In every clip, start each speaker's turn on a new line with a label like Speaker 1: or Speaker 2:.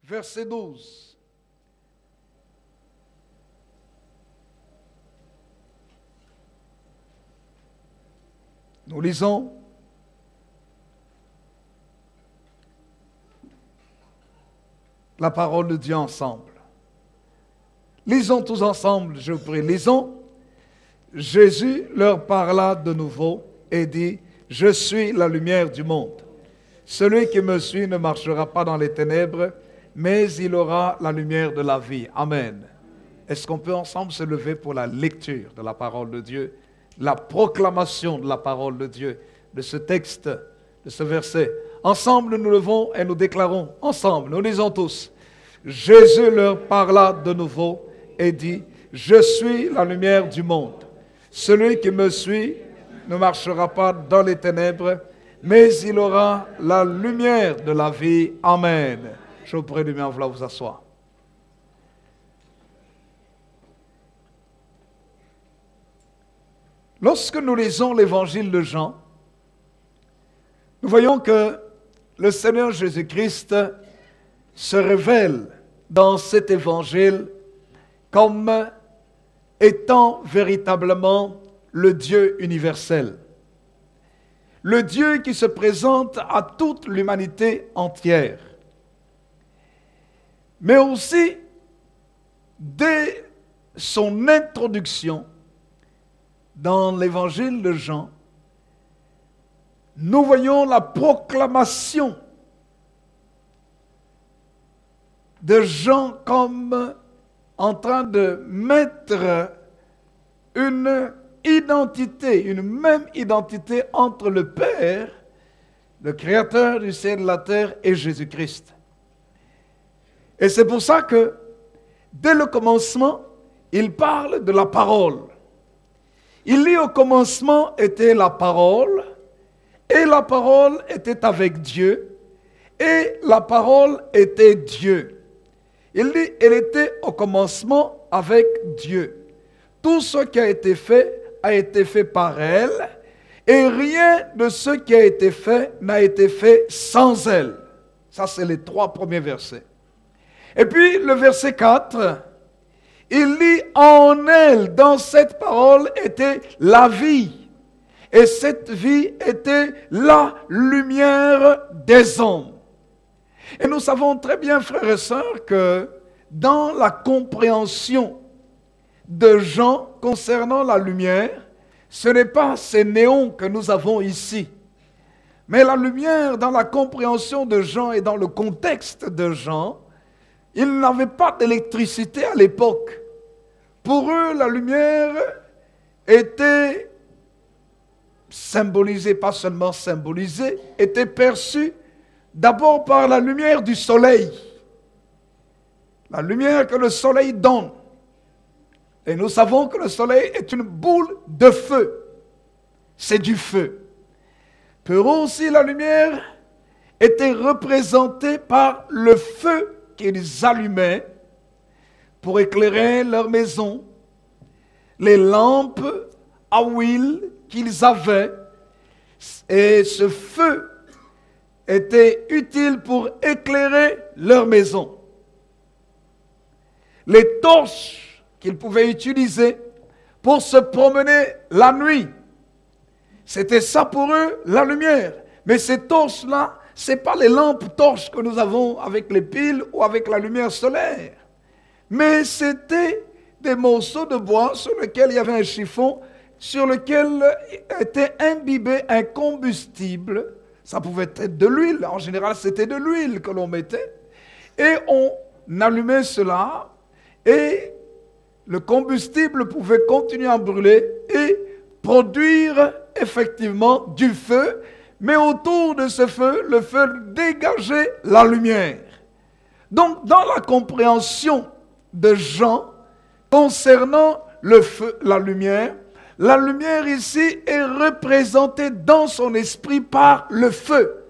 Speaker 1: verset 12. Nous lisons la parole de Dieu ensemble. Lisons tous ensemble, je vous prie. Lisons. Jésus leur parla de nouveau et dit, « Je suis la lumière du monde. Celui qui me suit ne marchera pas dans les ténèbres, mais il aura la lumière de la vie. » Amen. Est-ce qu'on peut ensemble se lever pour la lecture de la parole de Dieu, la proclamation de la parole de Dieu, de ce texte, de ce verset? Ensemble, nous levons et nous déclarons, ensemble, nous lisons tous. Jésus leur parla de nouveau et dit, « Je suis la lumière du monde. Celui qui me suit ne marchera pas dans les ténèbres, mais il aura la lumière de la vie. » Amen. Je vous prie de bien vouloir vous asseoir. Lorsque nous lisons l'évangile de Jean, nous voyons que le Seigneur Jésus-Christ se révèle dans cet évangile comme étant véritablement le Dieu universel. Le Dieu qui se présente à toute l'humanité entière. Mais aussi, dès son introduction dans l'évangile de Jean, nous voyons la proclamation de Jean comme en train de mettre une identité, une même identité entre le Père, le Créateur du ciel et de la terre, et Jésus-Christ. Et c'est pour ça que, dès le commencement, il parle de la parole. Il dit au commencement était la parole, et la parole était avec Dieu, et la parole était Dieu. Il dit, elle était au commencement avec Dieu. Tout ce qui a été fait par elle, et rien de ce qui a été fait n'a été fait sans elle. Ça, c'est les 3 premiers versets. Et puis, le verset 4, il dit, en elle, dans cette parole, était la vie. Et cette vie était la lumière des hommes. Et nous savons très bien, frères et sœurs, que dans la compréhension de Jean concernant la lumière, ce n'est pas ces néons que nous avons ici. Mais la lumière, dans la compréhension de Jean et dans le contexte de Jean, ils n'avaient pas d'électricité à l'époque. Pour eux, la lumière était symbolisée, pas seulement symbolisée, était perçue d'abord par la lumière du soleil. La lumière que le soleil donne. Et nous savons que le soleil est une boule de feu. C'est du feu. Pour eux aussi, la lumière était représentée par le feu qu'ils allumaient pour éclairer leur maison, les lampes à huile qu'ils avaient. Et ce feu était utile pour éclairer leur maison. Les torches qu'ils pouvaient utiliser pour se promener la nuit. C'était ça pour eux, la lumière. Mais ces torches-là, ce n'est pas les lampes torches que nous avons avec les piles ou avec la lumière solaire. Mais c'était des morceaux de bois sur lesquels il y avait un chiffon, sur lequel était imbibé un combustible. Ça pouvait être de l'huile. En général, c'était de l'huile que l'on mettait. Et on allumait cela et le combustible pouvait continuer à brûler et produire effectivement du feu, mais autour de ce feu, le feu dégageait la lumière. Donc, dans la compréhension de Jean concernant le feu, la lumière ici est représentée dans son esprit par le feu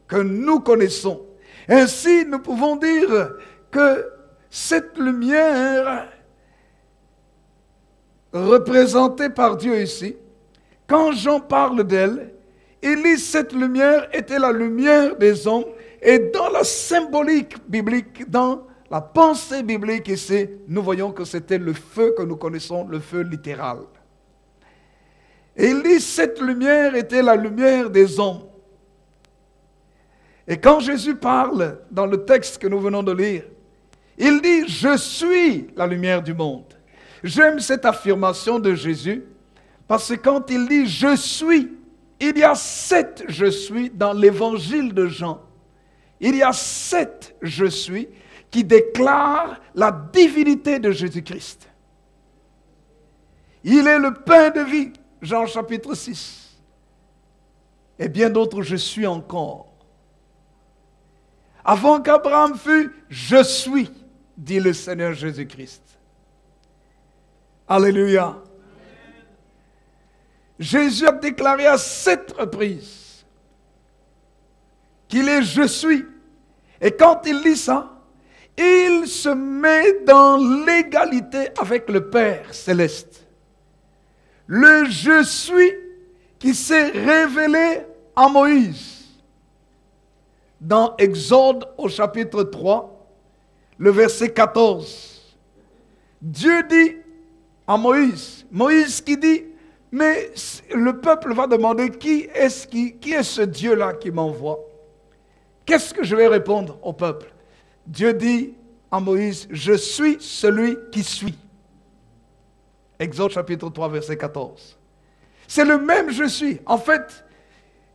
Speaker 1: que nous connaissons. Ainsi, nous pouvons dire que cette lumière représentée par Dieu ici, quand Jean parle d'elle, il dit cette lumière était la lumière des hommes Et dans la symbolique biblique, dans la pensée biblique ici, nous voyons que c'était le feu que nous connaissons, le feu littéral. Et il dit, cette lumière était la lumière des hommes. Et quand Jésus parle dans le texte que nous venons de lire, il dit, je suis la lumière du monde. J'aime cette affirmation de Jésus, parce que quand il dit, je suis, il y a 7 je suis dans l'évangile de Jean. Il y a 7 je suis qui déclarent la divinité de Jésus-Christ. Il est le pain de vie, Jean chapitre 6. Et bien d'autres je suis encore. Avant qu'Abraham fût, je suis, dit le Seigneur Jésus-Christ. Alléluia. Jésus a déclaré à 7 reprises qu'il est je suis. Et quand il dit ça, il se met dans l'égalité avec le Père céleste. Le je suis qui s'est révélé à Moïse. Dans Exode au chapitre 3, le verset 14, Dieu dit à Moïse, Moïse qui dit, mais le peuple va demander qui est ce Dieu-là qui m'envoie? Qu'est-ce que je vais répondre au peuple? Dieu dit à Moïse, je suis celui qui suis. Exode chapitre 3, verset 14. C'est le même je suis. En fait,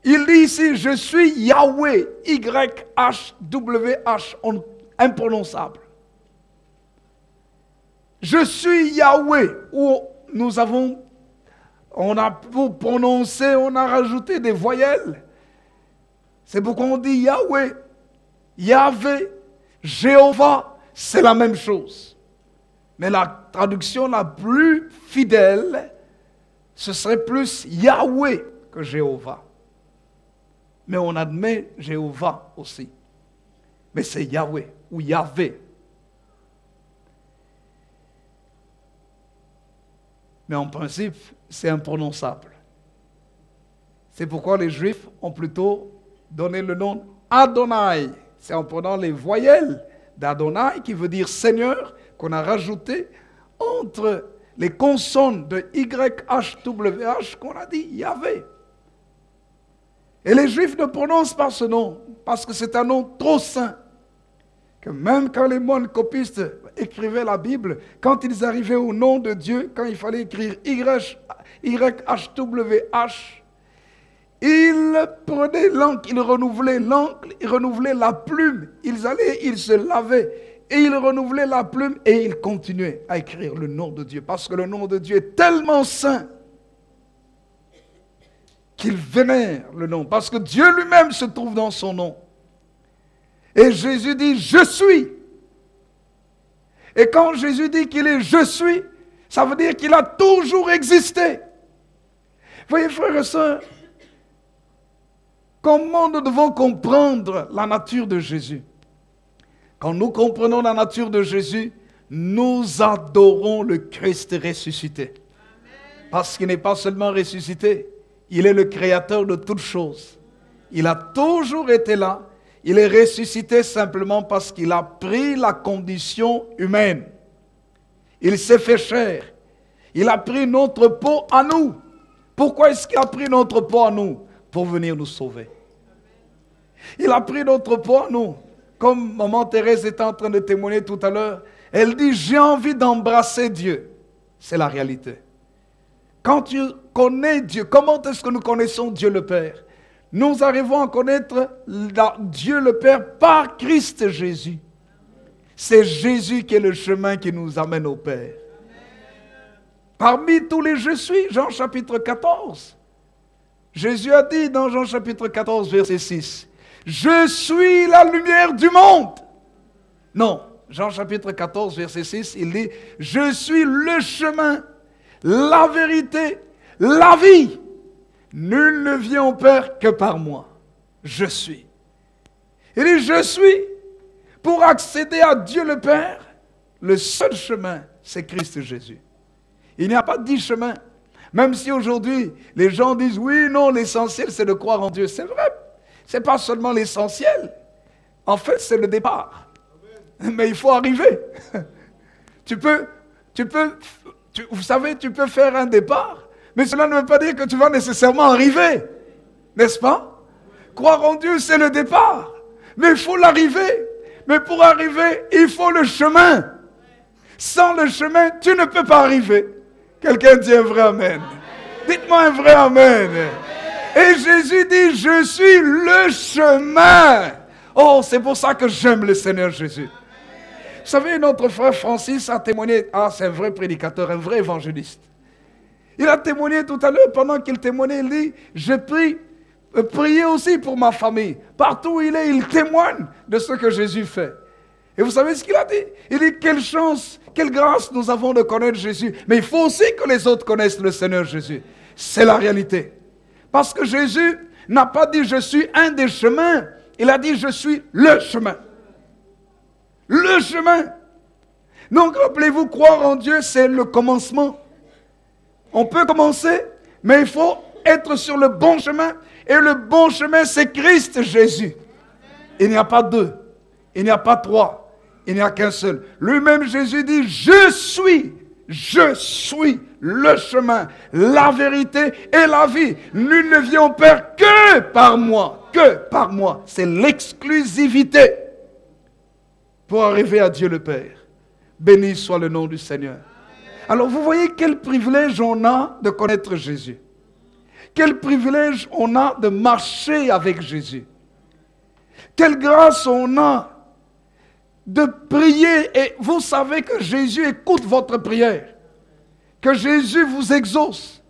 Speaker 1: il dit ici, je suis Yahweh, Y-H-W-H, imprononçable. Je suis Yahweh, où on a pour prononcer, on a rajouté des voyelles. C'est pourquoi on dit Yahweh, Yahvé, Jéhovah, c'est la même chose. Mais la traduction la plus fidèle, ce serait plus Yahweh que Jéhovah. Mais on admet Jéhovah aussi. Mais c'est Yahweh ou Yahvé. Mais en principe, c'est imprononçable. C'est pourquoi les Juifs ont plutôt donné le nom Adonai. C'est en prenant les voyelles d'Adonai, qui veut dire Seigneur, qu'on a rajouté entre les consonnes de YHWH qu'on a dit Yahvé. Et les Juifs ne prononcent pas ce nom, parce que c'est un nom trop saint, que même quand les moines copistes écrivaient la Bible, quand ils arrivaient au nom de Dieu, quand il fallait écrire YHWH, ils prenaient l'encre, ils renouvelaient la plume, ils allaient, ils se lavaient, et ils renouvelaient la plume, et ils continuaient à écrire le nom de Dieu, parce que le nom de Dieu est tellement saint, qu'ils vénèrent le nom, parce que Dieu lui-même se trouve dans son nom. Et Jésus dit, je suis. Et quand Jésus dit qu'il est je suis, ça veut dire qu'il a toujours existé. Voyez, frères et sœurs, comment nous devons comprendre la nature de Jésus? Quand nous comprenons la nature de Jésus, nous adorons le Christ ressuscité. Parce qu'il n'est pas seulement ressuscité, il est le créateur de toutes choses. Il a toujours été là. Il est ressuscité simplement parce qu'il a pris la condition humaine. Il s'est fait chair. Il a pris notre peau à nous. Pourquoi est-ce qu'il a pris notre peau à nous? Pour venir nous sauver. Il a pris notre peau à nous. Comme maman Thérèse était en train de témoigner tout à l'heure, elle dit, j'ai envie d'embrasser Dieu. C'est la réalité. Quand tu connais Dieu, comment est-ce que nous connaissons Dieu le Père? Nous arrivons à connaître Dieu le Père par Christ Jésus. C'est Jésus qui est le chemin qui nous amène au Père. Parmi tous les je suis, Jean chapitre 14. Jésus a dit dans Jean chapitre 14, verset 6, je suis la lumière du monde. Non, Jean chapitre 14, verset 6, il dit, je suis le chemin, la vérité, la vie. Nul ne vient au Père que par moi. Je suis. Il dit, je suis. Pour accéder à Dieu le Père, le seul chemin, c'est Christ Jésus. Il n'y a pas 10 chemins. Même si aujourd'hui, les gens disent, oui, non, l'essentiel, c'est de croire en Dieu. C'est vrai. Ce n'est pas seulement l'essentiel. En fait, c'est le départ. Mais il faut arriver. Vous savez, tu peux faire un départ, mais cela ne veut pas dire que tu vas nécessairement arriver. N'est-ce pas? Croire en Dieu, c'est le départ. Mais il faut l'arriver. Mais pour arriver, il faut le chemin. Sans le chemin, tu ne peux pas arriver. Quelqu'un dit un vrai amen. Dites-moi un vrai amen. Et Jésus dit, je suis le chemin. Oh, c'est pour ça que j'aime le Seigneur Jésus. Vous savez, notre frère Francis a témoigné. Ah, c'est un vrai prédicateur, un vrai évangéliste. Il a témoigné tout à l'heure, pendant qu'il témoignait, il dit, je prie, priez aussi pour ma famille. Partout où il est, il témoigne de ce que Jésus fait. Et vous savez ce qu'il a dit? Il dit, quelle chance, quelle grâce nous avons de connaître Jésus. Mais il faut aussi que les autres connaissent le Seigneur Jésus. C'est la réalité. Parce que Jésus n'a pas dit, je suis un des chemins. Il a dit, je suis le chemin. Le chemin. Donc, rappelez-vous, croire en Dieu, c'est le commencement. On peut commencer, mais il faut être sur le bon chemin. Et le bon chemin, c'est Christ Jésus. Il n'y a pas deux. Il n'y a pas trois. Il n'y a qu'un seul. Lui-même, Jésus dit, je suis le chemin, la vérité et la vie. Nul ne vient au Père que par moi. Que par moi. C'est l'exclusivité pour arriver à Dieu le Père. Béni soit le nom du Seigneur. Alors vous voyez quel privilège on a de connaître Jésus. Quel privilège on a de marcher avec Jésus. Quelle grâce on a de prier. Et vous savez que Jésus écoute votre prière. Que Jésus vous exauce.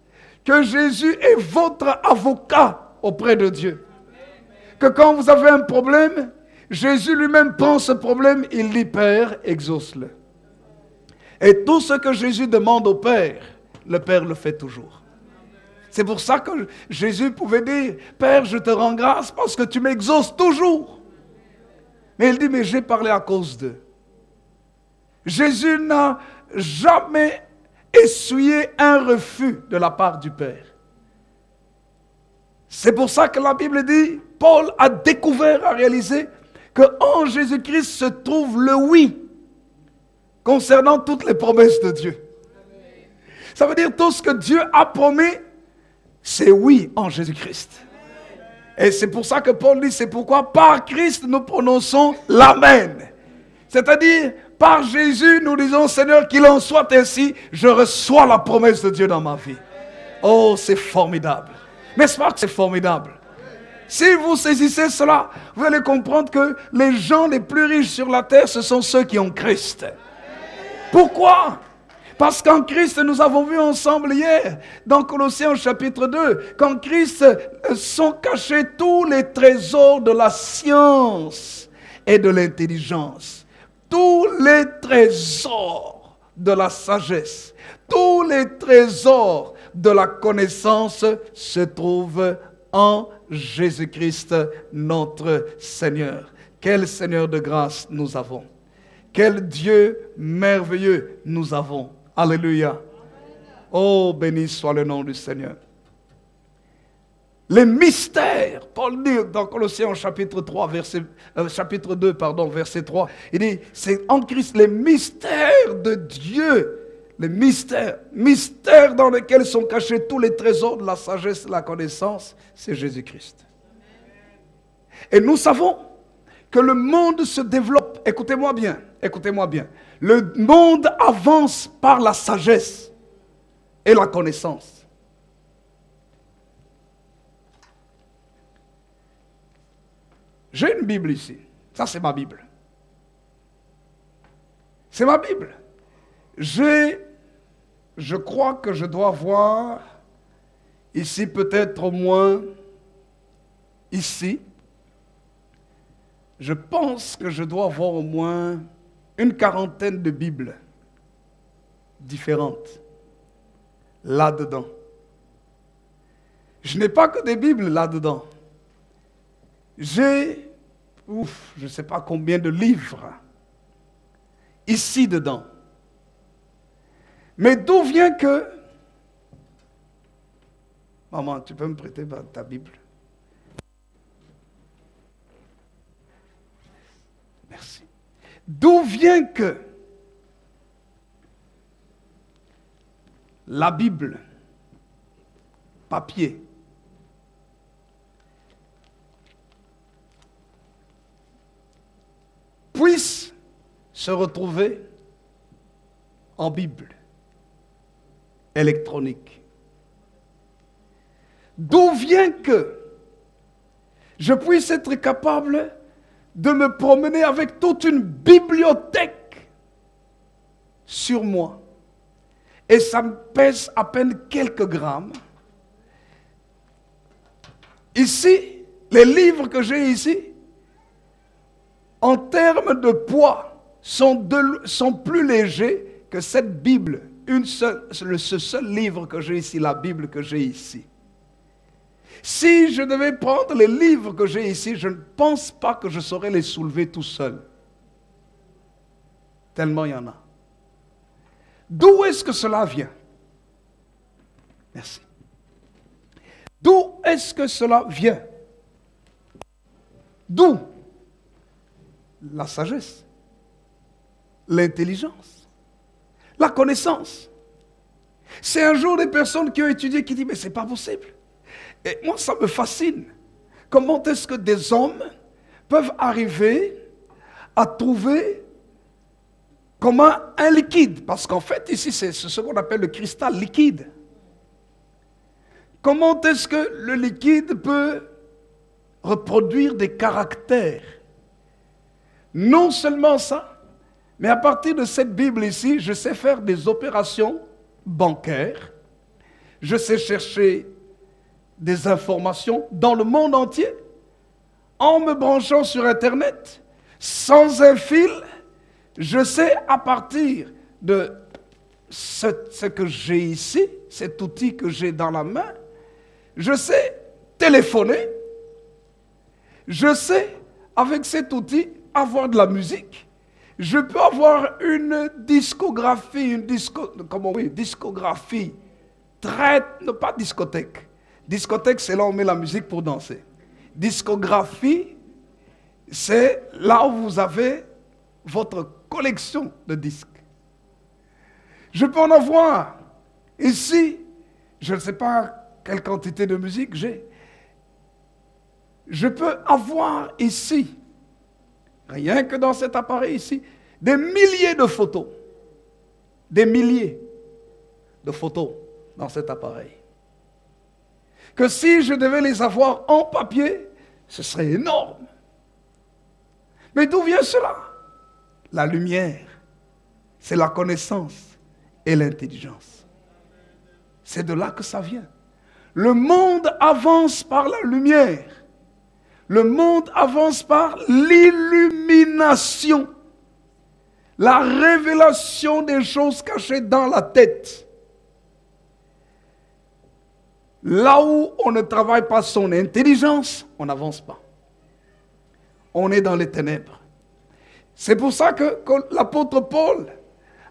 Speaker 1: Que Jésus est votre avocat auprès de Dieu. Que quand vous avez un problème, Jésus lui-même prend ce problème, il dit, Père, exauce-le. Et tout ce que Jésus demande au Père, le Père le fait toujours. C'est pour ça que Jésus pouvait dire, Père, je te rends grâce parce que tu m'exauces toujours. Mais il dit, mais j'ai parlé à cause d'eux. Jésus n'a jamais essuyé un refus de la part du Père. C'est pour ça que la Bible dit, Paul a découvert, a réalisé qu'en Jésus-Christ se trouve le oui concernant toutes les promesses de Dieu. Ça veut dire tout ce que Dieu a promis, c'est oui en Jésus-Christ. Et c'est pour ça que Paul dit, c'est pourquoi par Christ nous prononçons l'Amen. C'est-à-dire, par Jésus, nous disons, Seigneur, qu'il en soit ainsi, je reçois la promesse de Dieu dans ma vie. Oh, c'est formidable. N'est-ce pas que c'est formidable? Si vous saisissez cela, vous allez comprendre que les gens les plus riches sur la terre, ce sont ceux qui ont Christ. Pourquoi? Parce qu'en Christ, nous avons vu ensemble hier, dans Colossiens chapitre 2, qu'en Christ sont cachés tous les trésors de la science et de l'intelligence. Tous les trésors de la sagesse, tous les trésors de la connaissance se trouvent en Jésus-Christ, notre Seigneur. Quel Seigneur de grâce nous avons. Quel Dieu merveilleux nous avons. Alléluia. Oh, béni soit le nom du Seigneur. Les mystères, Paul dit dans Colossiens chapitre 2, verset 3, il dit, c'est en Christ les mystères de Dieu, les mystères dans lesquels sont cachés tous les trésors de la sagesse et de la connaissance, c'est Jésus-Christ. Et nous savons que le monde se développe, écoutez-moi bien, le monde avance par la sagesse et la connaissance. J'ai une Bible ici. Ça, c'est ma Bible. C'est ma Bible. Je crois que je dois voir ici, peut-être au moins, ici. Je pense que je dois avoir au moins une quarantaine de Bibles différentes là-dedans. Je n'ai pas que des Bibles là-dedans. J'ai, je ne sais pas combien de livres ici dedans. Mais d'où vient que... Maman, tu peux me prêter ta Bible? D'où vient que la Bible, papier, puisse se retrouver en Bible électronique? D'où vient que je puisse être capable de me promener avec toute une bibliothèque sur moi et ça me pèse à peine quelques grammes? Ici, les livres que j'ai ici, en termes de poids, sont plus légers que cette Bible, ce seul livre que j'ai ici, la Bible que j'ai ici. Si je devais prendre les livres que j'ai ici, je ne pense pas que je saurais les soulever tout seul. Tellement il y en a. D'où est-ce que cela vient? Merci. D'où est-ce que cela vient? D'où? La sagesse, l'intelligence, la connaissance. C'est un jour des personnes qui ont étudié qui disent mais c'est pas possible. Et moi ça me fascine. Comment est-ce que des hommes peuvent arriver à trouver comment un liquide, parce qu'en fait ici c'est ce qu'on appelle le cristal liquide. Comment est-ce que le liquide peut reproduire des caractères? Non seulement ça, mais à partir de cette Bible ici, je sais faire des opérations bancaires, je sais chercher des informations dans le monde entier, en me branchant sur Internet, sans un fil, je sais à partir de ce que j'ai ici, cet outil que j'ai dans la main, je sais téléphoner, je sais avec cet outil avoir de la musique, je peux avoir une discographie, discographie, pas discothèque. Discothèque, c'est là où on met la musique pour danser. Discographie, c'est là où vous avez votre collection de disques. Je peux en avoir ici, je ne sais pas quelle quantité de musique j'ai. Je peux avoir ici, rien que dans cet appareil ici, des milliers de photos. Des milliers de photos dans cet appareil. Que si je devais les avoir en papier, ce serait énorme. Mais d'où vient cela? La lumière, c'est la connaissance et l'intelligence. C'est de là que ça vient. Le monde avance par la lumière. Le monde avance par l'illumination. La révélation des choses cachées dans la tête. Là où on ne travaille pas son intelligence, on n'avance pas. On est dans les ténèbres. C'est pour ça que l'apôtre Paul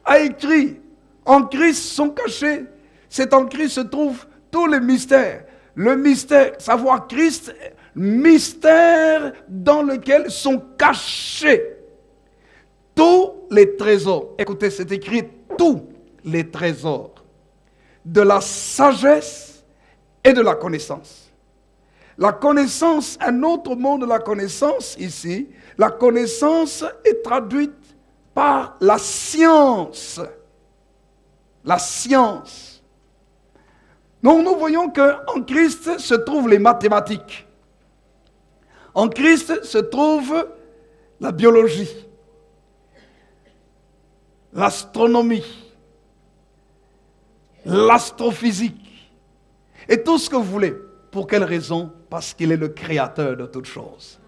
Speaker 1: a écrit, en Christ sont cachés, c'est en Christ se trouvent tous les mystères. Le mystère, savoir Christ, mystère dans lequel sont cachés tous les trésors. Écoutez, c'est écrit tous les trésors de la sagesse et de la connaissance. La connaissance, un autre mot de la connaissance ici, la connaissance est traduite par la science. La science. Donc nous voyons qu'en Christ se trouvent les mathématiques. En Christ se trouve la biologie, l'astronomie, l'astrophysique et tout ce que vous voulez. Pour quelle raison? Parce qu'il est le créateur de toutes choses.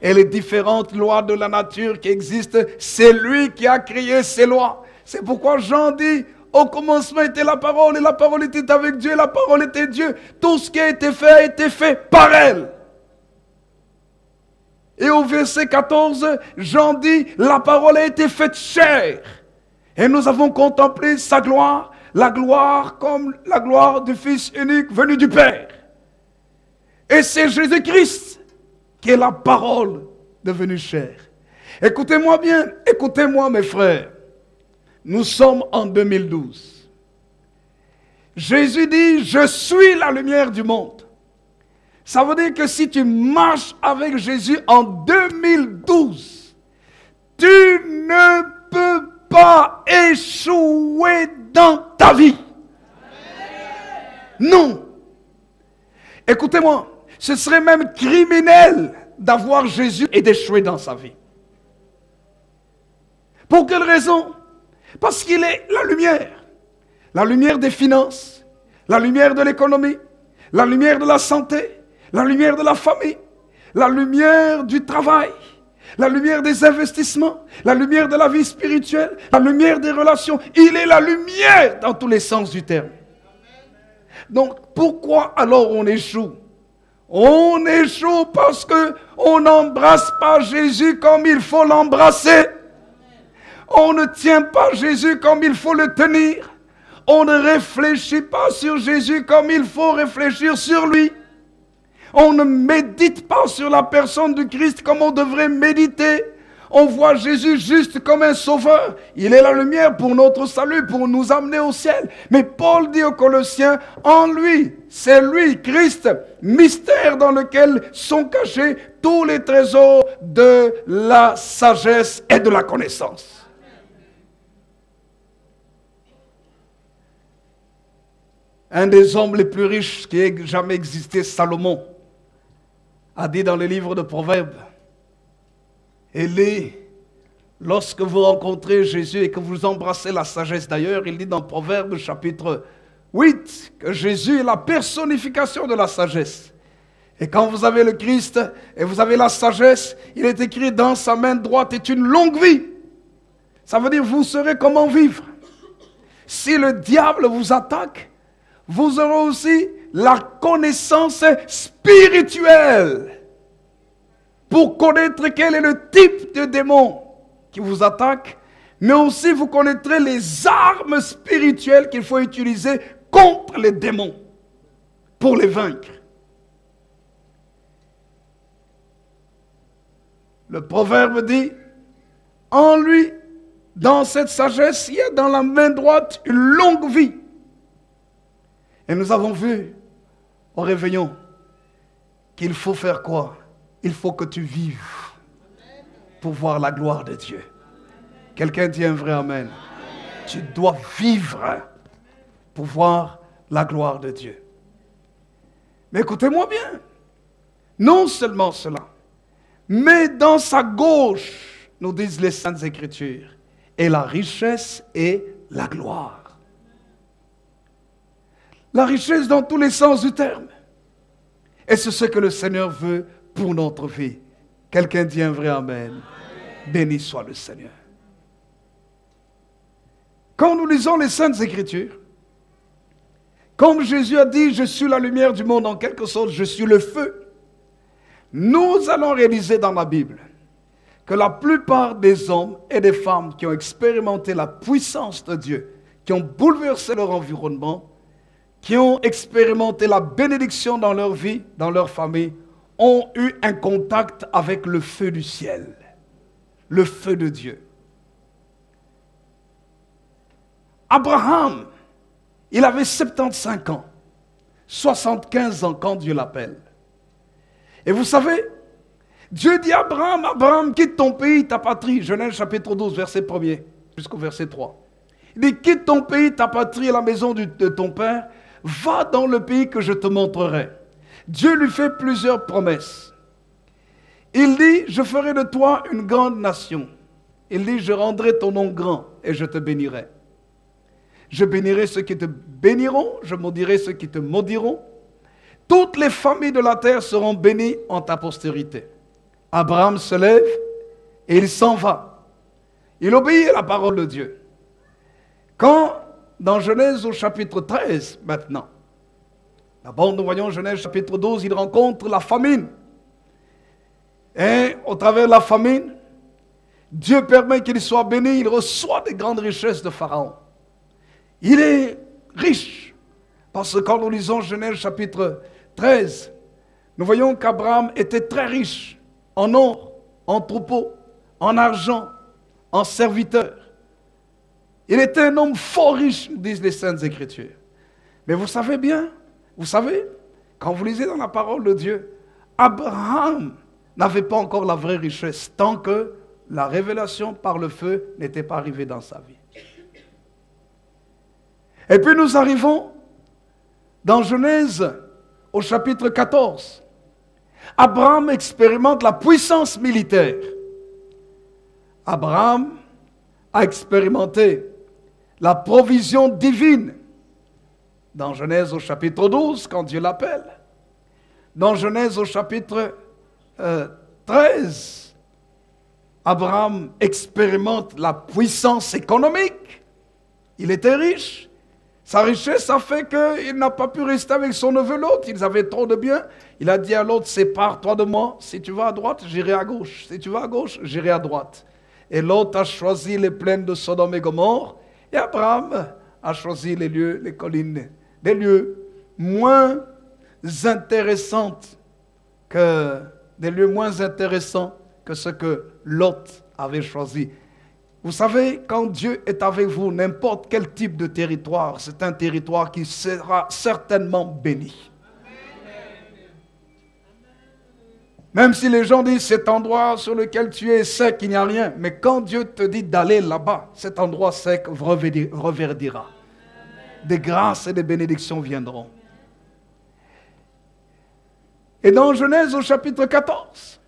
Speaker 1: Et les différentes lois de la nature qui existent, c'est lui qui a créé ces lois. C'est pourquoi Jean dit, au commencement était la parole, et la parole était avec Dieu, et la parole était Dieu. Tout ce qui a été fait par elle. Et au verset 14, Jean dit, la parole a été faite chair. Et nous avons contemplé sa gloire, la gloire comme la gloire du Fils unique venu du Père. Et c'est Jésus-Christ qui est la parole devenue chair. Écoutez-moi bien, écoutez-moi mes frères. Nous sommes en 2012. Jésus dit, je suis la lumière du monde. Ça veut dire que si tu marches avec Jésus en 2012, tu ne peux pas échouer dans ta vie. Non. Écoutez-moi, ce serait même criminel d'avoir Jésus et d'échouer dans sa vie. Pour quelle raison? Parce qu'il est la lumière. La lumière des finances, la lumière de l'économie, la lumière de la santé, la lumière de la famille, la lumière du travail, la lumière des investissements, la lumière de la vie spirituelle, la lumière des relations. Il est la lumière dans tous les sens du terme. Donc, pourquoi alors on échoue? On échoue parce qu'on n'embrasse pas Jésus comme il faut l'embrasser. On ne tient pas Jésus comme il faut le tenir. On ne réfléchit pas sur Jésus comme il faut réfléchir sur lui. On ne médite pas sur la personne du Christ comme on devrait méditer. On voit Jésus juste comme un sauveur. Il est la lumière pour notre salut, pour nous amener au ciel. Mais Paul dit aux Colossiens, en lui, c'est lui, Christ, mystère dans lequel sont cachés tous les trésors de la sagesse et de la connaissance. Un des hommes les plus riches qui ait jamais existé, Salomon, a dit dans le livre de Proverbes, lorsque vous rencontrez Jésus et que vous embrassez la sagesse d'ailleurs, il dit dans Proverbes chapitre 8 que Jésus est la personnification de la sagesse. Et quand vous avez le Christ et vous avez la sagesse, il est écrit dans sa main droite est une longue vie. Ça veut dire vous saurez comment vivre. Si le diable vous attaque, vous aurez aussi la connaissance spirituelle pour connaître quel est le type de démon qui vous attaque, mais aussi vous connaîtrez les armes spirituelles qu'il faut utiliser contre les démons pour les vaincre. Le proverbe dit, en lui, dans cette sagesse, il y a dans la main droite une longue vie. Et nous avons vu au réveillon qu'il faut faire quoi? Il faut que tu vives pour voir la gloire de Dieu. Quelqu'un dit un vrai amen. Tu dois vivre pour voir la gloire de Dieu. Mais écoutez-moi bien. Non seulement cela, mais dans sa gauche, nous disent les Saintes Écritures, est la richesse et la gloire. La richesse dans tous les sens du terme. Et c'est ce que le Seigneur veut pour notre vie. Quelqu'un dit un vrai amen. Béni soit le Seigneur. Quand nous lisons les Saintes Écritures, comme Jésus a dit, je suis la lumière du monde, en quelque sorte, je suis le feu. Nous allons réaliser dans la Bible que la plupart des hommes et des femmes qui ont expérimenté la puissance de Dieu, qui ont bouleversé leur environnement, qui ont expérimenté la bénédiction dans leur vie, dans leur famille, ont eu un contact avec le feu du ciel, le feu de Dieu. Abraham, il avait 75 ans, 75 ans quand Dieu l'appelle. Et vous savez, Dieu dit à Abraham, Abraham, quitte ton pays, ta patrie. Genèse chapitre 12, verset 1er, jusqu'au verset 3. Il dit, quitte ton pays, ta patrie et la maison de ton père, va dans le pays que je te montrerai. Dieu lui fait plusieurs promesses. Il dit, je ferai de toi une grande nation. Il dit, je rendrai ton nom grand et je te bénirai. Je bénirai ceux qui te béniront, je maudirai ceux qui te maudiront. Toutes les familles de la terre seront bénies en ta postérité. Abraham se lève et il s'en va. Il obéit à la parole de Dieu. Quand, dans Genèse au chapitre 13 maintenant, d'abord nous voyons Genèse chapitre 12, il rencontre la famine. Et au travers de la famine, Dieu permet qu'il soit béni, il reçoit des grandes richesses de Pharaon. Il est riche, parce que quand nous lisons Genèse chapitre 13, nous voyons qu'Abraham était très riche en or, en troupeaux, en argent, en serviteur. Il était un homme fort riche, disent les Saintes Écritures. Mais vous savez bien, quand vous lisez dans la parole de Dieu, Abraham n'avait pas encore la vraie richesse tant que la révélation par le feu n'était pas arrivée dans sa vie. Et puis nous arrivons dans Genèse au chapitre 14. Abraham expérimente la puissance militaire. Abraham a expérimenté la provision divine. Dans Genèse au chapitre 12, quand Dieu l'appelle. Dans Genèse au chapitre 13, Abraham expérimente la puissance économique. Il était riche. Sa richesse a fait qu'il n'a pas pu rester avec son neveu Lot. Ils avaient trop de biens. Il a dit à l'autre, sépare-toi de moi. Si tu vas à droite, j'irai à gauche. Si tu vas à gauche, j'irai à droite. Et Lot a choisi les plaines de Sodome et Gomorrhe. Et Abraham a choisi les lieux, les collines, des lieux moins intéressants que ce que Lot avait choisi. Vous savez, quand Dieu est avec vous, n'importe quel type de territoire, c'est un territoire qui sera certainement béni. Même si les gens disent cet endroit sur lequel tu es sec, il n'y a rien. Mais quand Dieu te dit d'aller là-bas, cet endroit sec reverdira. Des grâces et des bénédictions viendront. Et dans Genèse au chapitre 14,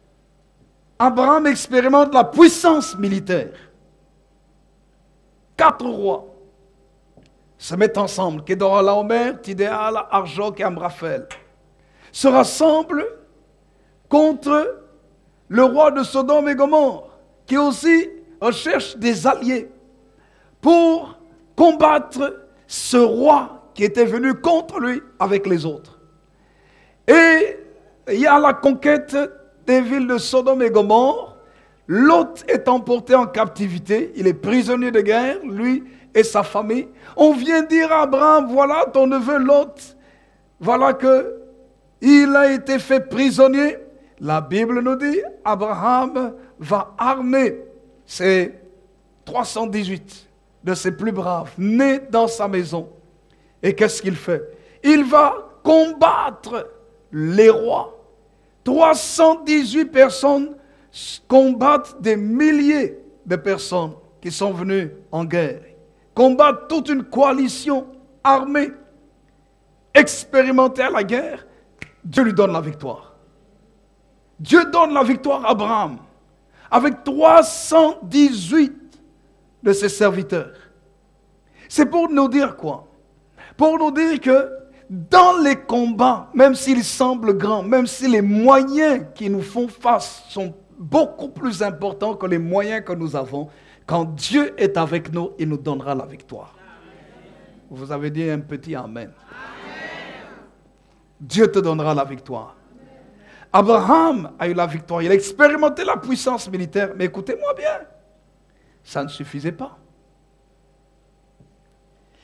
Speaker 1: Abraham expérimente la puissance militaire. 4 rois se mettent ensemble, Kedorlaomer, Tidéal, Arjok et Amraphel, se rassemblent contre le roi de Sodome et Gomorrhe, qui aussi recherche des alliés pour combattre ce roi qui était venu contre lui avec les autres. Et il y a la conquête des villes de Sodome et Gomorrhe. Lot est emporté en captivité, il est prisonnier de guerre, lui et sa famille. On vient dire à Abraham, voilà ton neveu Lot, voilà que il a été fait prisonnier. La Bible nous dit, Abraham va armer ses 318 de ses plus braves, nés dans sa maison. Et qu'est-ce qu'il fait? Il va combattre les rois. 318 personnes combattent des milliers de personnes qui sont venues en guerre. Combattent toute une coalition armée, expérimentée à la guerre. Dieu lui donne la victoire. Dieu donne la victoire à Abraham avec 318 de ses serviteurs. C'est pour nous dire quoi? Pour nous dire que dans les combats, même s'ils semblent grands, même si les moyens qui nous font face sont beaucoup plus importants que les moyens que nous avons, quand Dieu est avec nous, il nous donnera la victoire. Vous avez dit un petit amen. Dieu te donnera la victoire. Abraham a eu la victoire, il a expérimenté la puissance militaire, mais écoutez-moi bien, ça ne suffisait pas.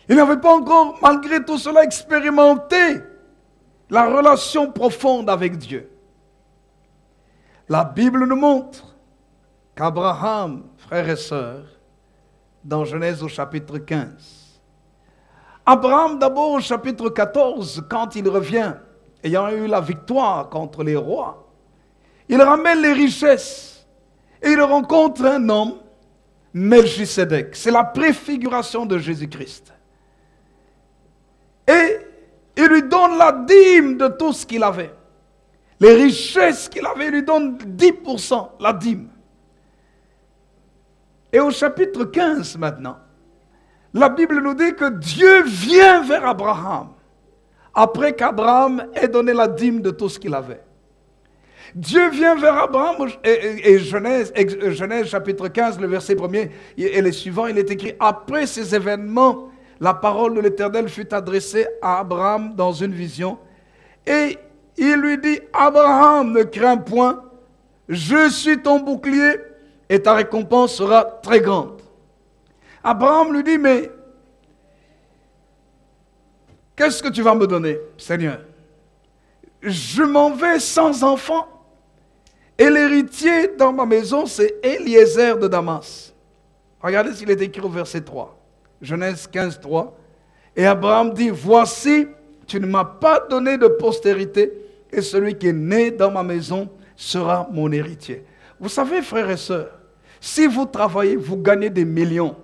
Speaker 1: Il n'avait pas encore, malgré tout cela, expérimenté la relation profonde avec Dieu. La Bible nous montre qu'Abraham, frères et sœurs, dans Genèse au chapitre 15, Abraham d'abord au chapitre 14, quand il revient, ayant eu la victoire contre les rois, il ramène les richesses et il rencontre un homme, Melchisédek. C'est la préfiguration de Jésus-Christ. Et il lui donne la dîme de tout ce qu'il avait. Les richesses qu'il avait, il lui donne 10%, la dîme. Et au chapitre 15 maintenant, la Bible nous dit que Dieu vient vers Abraham après qu'Abraham ait donné la dîme de tout ce qu'il avait. Dieu vient vers Abraham et Genèse chapitre 15, le verset 1er et les suivants, il est écrit: après ces événements, la parole de l'Éternel fut adressée à Abraham dans une vision et il lui dit: Abraham, ne crains point, je suis ton bouclier et ta récompense sera très grande. Abraham lui dit: mais qu'est-ce que tu vas me donner, Seigneur? Je m'en vais sans enfant Et l'héritier dans ma maison, c'est Eliezer de Damas. Regardez ce qu'il est écrit au verset 3. Genèse 15, 3. Et Abraham dit, voici, tu ne m'as pas donné de postérité, et celui qui est né dans ma maison sera mon héritier. Vous savez, frères et sœurs, si vous travaillez, vous gagnez des millions.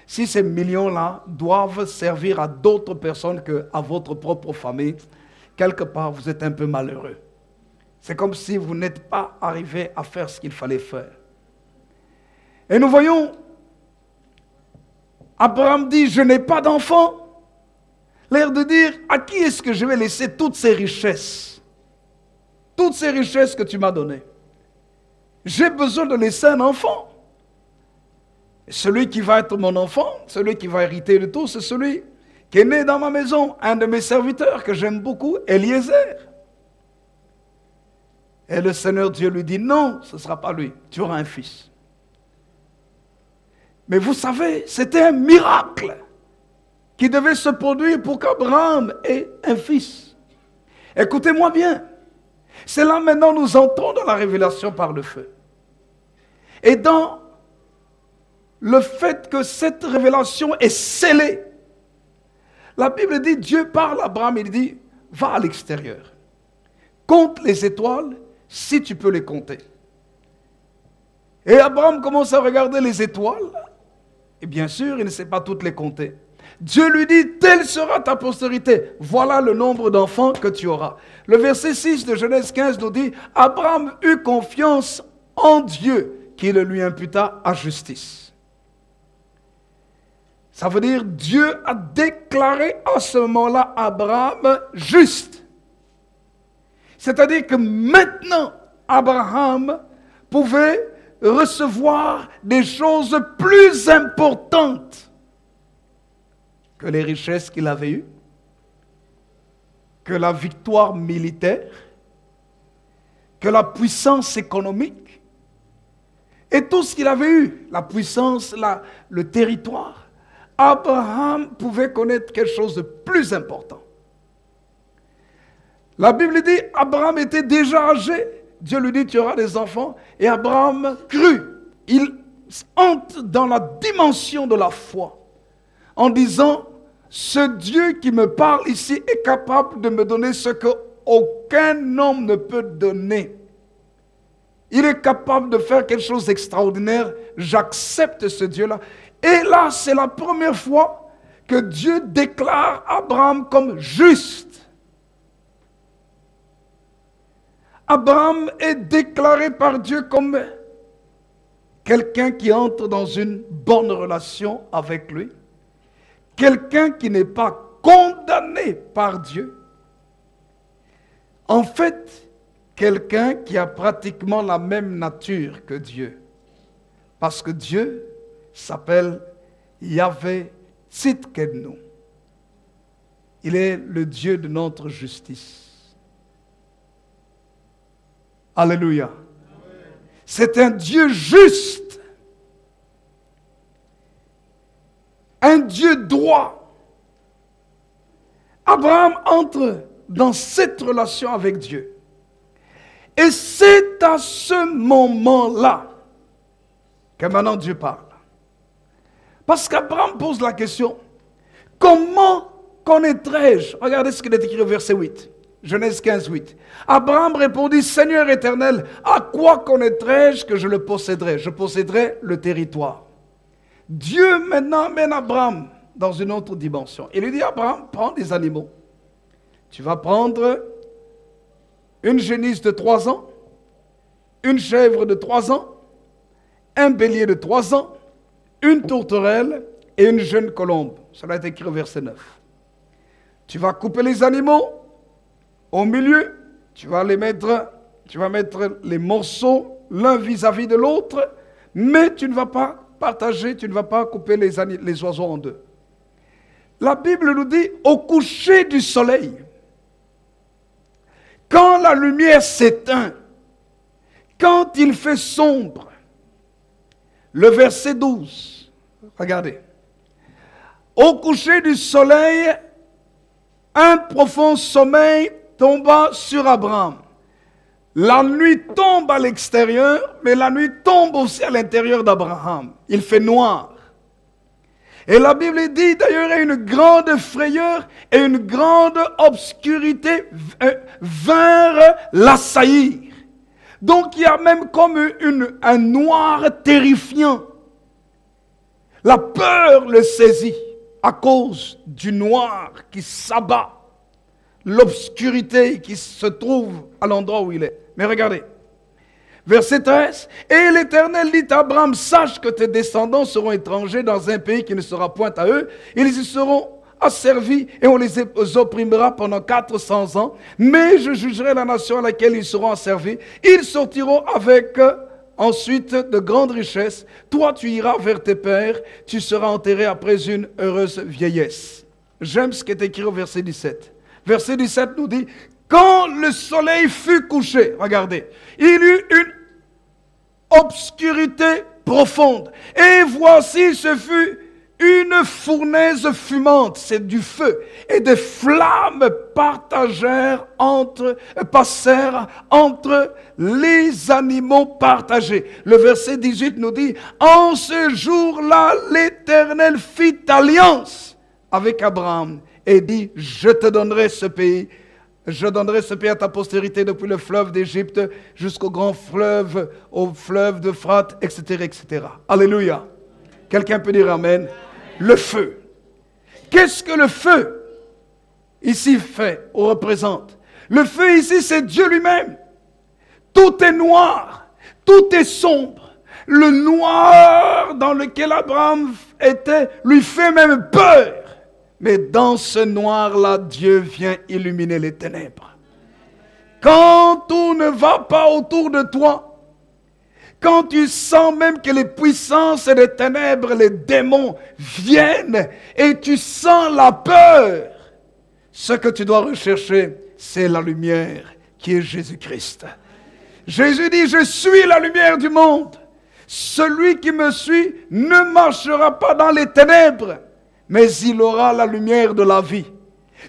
Speaker 1: Si ces millions-là doivent servir à d'autres personnes qu'à votre propre famille, quelque part, vous êtes un peu malheureux. C'est comme si vous n'êtes pas arrivé à faire ce qu'il fallait faire. Et nous voyons, Abraham dit, je n'ai pas d'enfant. L'air de dire, à qui est-ce que je vais laisser toutes ces richesses? Toutes ces richesses que tu m'as données. J'ai besoin de laisser un enfant. Et celui qui va être mon enfant, celui qui va hériter de tout, c'est celui qui est né dans ma maison, un de mes serviteurs que j'aime beaucoup, Eliezer. Et le Seigneur Dieu lui dit, non, ce ne sera pas lui, tu auras un fils. Mais vous savez, c'était un miracle qui devait se produire pour qu'Abraham ait un fils. Écoutez-moi bien, c'est là maintenant nous entrons dans la révélation par le feu. Et dans le fait que cette révélation est scellée, la Bible dit, Dieu parle à Abraham, il dit, va à l'extérieur, compte les étoiles si tu peux les compter. Et Abraham commence à regarder les étoiles, et bien sûr, il ne sait pas toutes les compter. Dieu lui dit, telle sera ta postérité, voilà le nombre d'enfants que tu auras. Le verset 6 de Genèse 15 nous dit, Abraham eut confiance en Dieu, qui le lui imputa à justice. Ça veut dire, Dieu a déclaré à ce moment-là Abraham juste. C'est-à-dire que maintenant, Abraham pouvait recevoir des choses plus importantes que les richesses qu'il avait eues, que la victoire militaire, que la puissance économique, et tout ce qu'il avait eu, la puissance, le territoire. Abraham pouvait connaître quelque chose de plus important. La Bible dit, Abraham était déjà âgé. Dieu lui dit, tu auras des enfants. Et Abraham crut. Il entre dans la dimension de la foi en disant, ce Dieu qui me parle ici est capable de me donner ce qu'aucun homme ne peut donner. Il est capable de faire quelque chose d'extraordinaire. J'accepte ce Dieu-là. Et là, c'est la première fois que Dieu déclare Abraham comme juste. Abraham est déclaré par Dieu comme quelqu'un qui entre dans une bonne relation avec lui. Quelqu'un qui n'est pas condamné par Dieu. En fait, quelqu'un qui a pratiquement la même nature que Dieu. Parce que Dieu s'appelle Yahvé Tzidkenu. Il est le Dieu de notre justice. Alléluia. C'est un Dieu juste. Un Dieu droit. Abraham entre dans cette relation avec Dieu. Et c'est à ce moment-là que maintenant Dieu parle. Parce qu'Abraham pose la question, comment connaîtrai-je? Regardez ce qu'il est écrit au verset 8. Genèse 15, 8. Abraham répondit, Seigneur éternel, à quoi connaîtrai-je que je le posséderai? Je posséderai le territoire. Dieu maintenant mène Abraham dans une autre dimension. Il lui dit, Abraham, prends des animaux. Tu vas prendre une génisse de 3 ans, une chèvre de 3 ans, un bélier de 3 ans, une tourterelle et une jeune colombe. Cela est écrit au verset 9. Tu vas couper les animaux au milieu, tu vas mettre les morceaux l'un vis-à-vis de l'autre, mais tu ne vas pas partager, tu ne vas pas couper les oiseaux en deux. La Bible nous dit, au coucher du soleil, quand la lumière s'éteint, quand il fait sombre, le verset 12, regardez. Au coucher du soleil, un profond sommeil tomba sur Abraham. La nuit tombe à l'extérieur, mais la nuit tombe aussi à l'intérieur d'Abraham. Il fait noir. Et la Bible dit d'ailleurs il y a une grande frayeur et une grande obscurité vinrent l'assaillir. Donc il y a même comme un noir terrifiant. La peur le saisit à cause du noir qui s'abat, l'obscurité qui se trouve à l'endroit où il est. Mais regardez, verset 13, « Et l'Éternel dit à Abraham, sache que tes descendants seront étrangers dans un pays qui ne sera point à eux, ils y seront asservis et on les opprimera pendant 400 ans, mais je jugerai la nation à laquelle ils seront asservis, ils sortiront avec ensuite de grandes richesses, toi tu iras vers tes pères, tu seras enterré après une heureuse vieillesse. » J'aime ce qui est écrit au verset 17. Verset 17 nous dit, quand le soleil fut couché, regardez, il y eut une obscurité profonde. Et voici, ce fut une fournaise fumante, c'est du feu. Et des flammes passèrent entre les animaux partagés. Le verset 18 nous dit, en ce jour-là, l'Éternel fit alliance avec Abraham et dit, je te donnerai ce pays. Je donnerai ce pays à ta postérité depuis le fleuve d'Égypte jusqu'au grand fleuve, au fleuve d'Euphrate, etc., etc. Alléluia. Quelqu'un peut dire Amen. Le feu. Qu'est-ce que le feu ici fait ou représente? Le feu ici, c'est Dieu lui-même. Tout est noir, tout est sombre. Le noir dans lequel Abraham était lui fait même peur. Mais dans ce noir-là, Dieu vient illuminer les ténèbres. Quand tout ne va pas autour de toi, quand tu sens même que les puissances des ténèbres, les démons viennent et tu sens la peur, ce que tu dois rechercher, c'est la lumière qui est Jésus-Christ. Jésus dit, je suis la lumière du monde. Celui qui me suit ne marchera pas dans les ténèbres, mais il aura la lumière de la vie.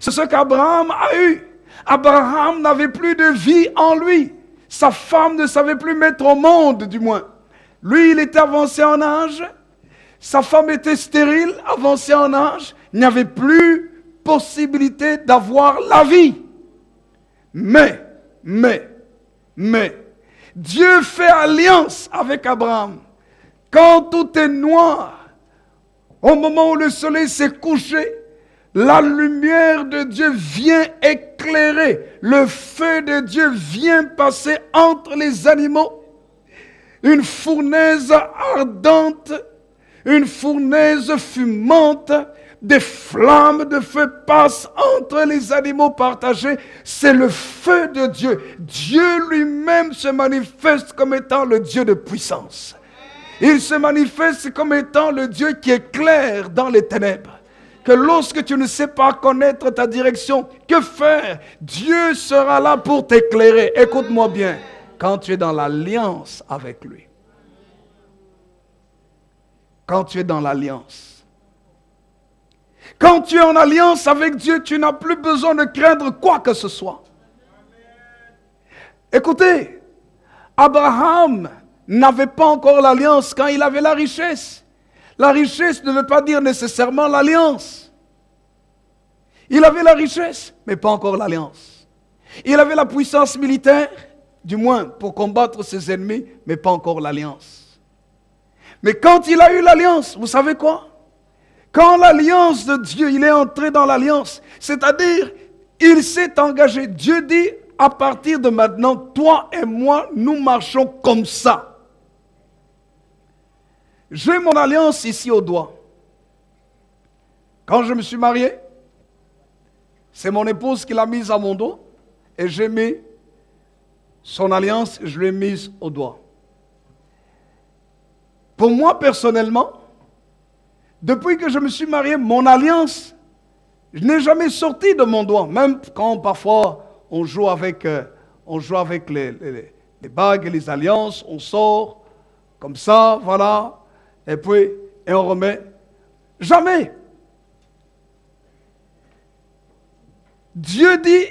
Speaker 1: C'est ce qu'Abraham a eu. Abraham n'avait plus de vie en lui. Sa femme ne savait plus mettre au monde, du moins. Lui, il était avancé en âge. Sa femme était stérile, avancée en âge. Il n'y avait plus possibilité d'avoir la vie. Mais, Dieu fait alliance avec Abraham. Quand tout est noir, au moment où le soleil s'est couché, la lumière de Dieu vient éclairer. Le feu de Dieu vient passer entre les animaux. Une fournaise ardente, une fournaise fumante, des flammes de feu passent entre les animaux partagés. C'est le feu de Dieu. Dieu lui-même se manifeste comme étant le Dieu de puissance. Il se manifeste comme étant le Dieu qui éclaire dans les ténèbres. Que lorsque tu ne sais pas connaître ta direction, que faire? Dieu sera là pour t'éclairer. Écoute-moi bien, quand tu es dans l'alliance avec lui. Quand tu es dans l'alliance. Quand tu es en alliance avec Dieu, tu n'as plus besoin de craindre quoi que ce soit. Écoutez, Abraham n'avait pas encore l'alliance quand il avait la richesse. La richesse ne veut pas dire nécessairement l'alliance. Il avait la richesse, mais pas encore l'alliance. Il avait la puissance militaire, du moins pour combattre ses ennemis, mais pas encore l'alliance. Mais quand il a eu l'alliance, vous savez quoi? Quand l'alliance de Dieu, il est entré dans l'alliance, c'est-à-dire, il s'est engagé. Dieu dit, à partir de maintenant, toi et moi, nous marchons comme ça. J'ai mon alliance ici au doigt. Quand je me suis marié, c'est mon épouse qui l'a mise à mon dos et j'ai mis son alliance, je l'ai mise au doigt. Pour moi personnellement, depuis que je me suis marié, mon alliance, je n'ai jamais sorti de mon doigt. Même quand parfois on joue avec les bagues et les alliances, on sort comme ça, voilà. Et puis, on remet. Jamais. Dieu dit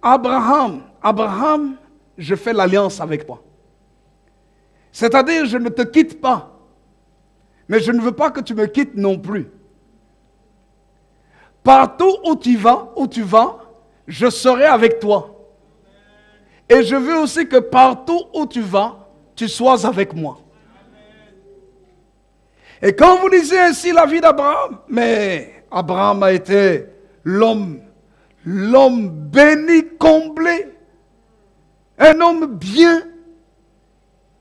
Speaker 1: à Abraham, Abraham, je fais l'alliance avec toi. C'est-à-dire, je ne te quitte pas, mais je ne veux pas que tu me quittes non plus. Partout où tu vas, je serai avec toi. Et je veux aussi que partout où tu vas, tu sois avec moi. Et quand vous lisez ainsi la vie d'Abraham, mais Abraham a été l'homme béni, comblé, un homme bien,